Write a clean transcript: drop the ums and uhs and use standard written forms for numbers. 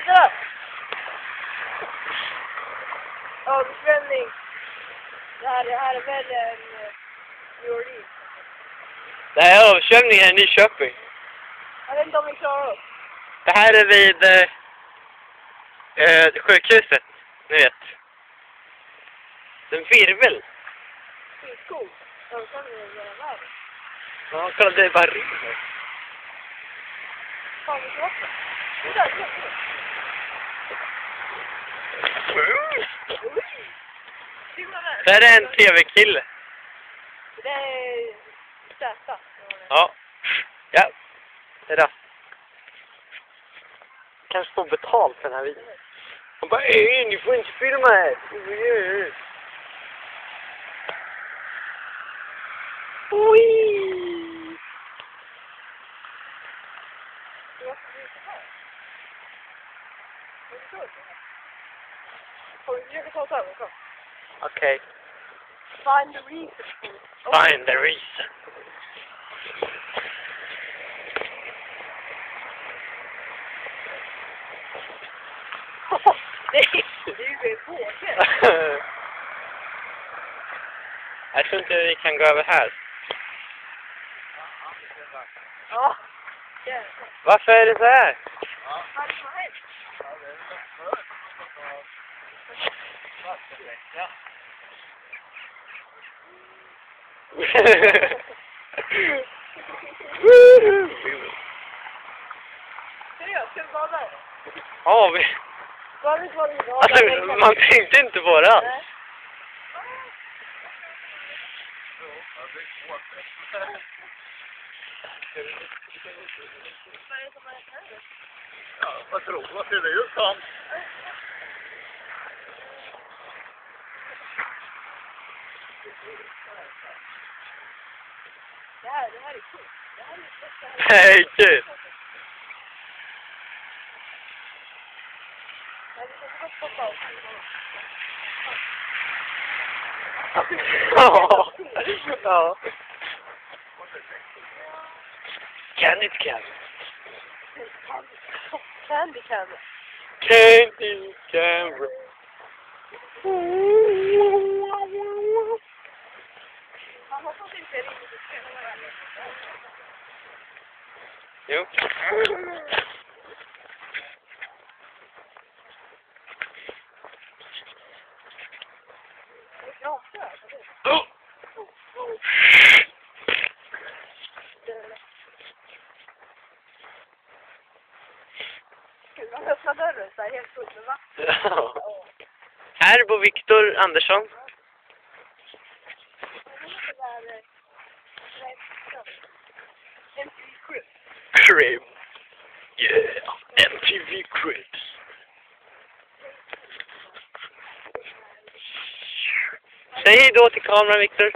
Titta! Översvämning. Det här är väl en teori. Det här är översvämningen i Nyköping. Jag vet inte om vi klarar oss. Det här är vid sjukhuset, ni vet. En virvel. Skog. Översvämning i hela världen. Ja, kolla, det är bara rinner. Fan, vi ska åka. Det där, det. Det här är en tv-kille. Det är Z. Ja. Ja. Det är det. Kanske får betalt för den här videon. Han bara, ni får inte filma här. Ui. Okej. Find the reason. Find the reason. Det är ju en fågel. Jag tror inte vi kan gå över här. Ja. Varför är det så här? Vad är det som har hänt? Seriöst, ska vi bada? Ja, vi... Alltså, man tänkte inte på det alls. Nej. Ja, vad tror du? Vad ser det ut som? Det här är coolt. Det här är bästa. Nej, kul. Ja. Ja. Candy camera. Candy camera. Candy camera. Man hoppas inte riktigt Jo. Man öppnar dörren så här helt fullt med vatten. Ja. Här bor Viktor Andersson. MTV Cribs. Crib. Yeah, MTV Cribs. Säg då till kameran, Viktor.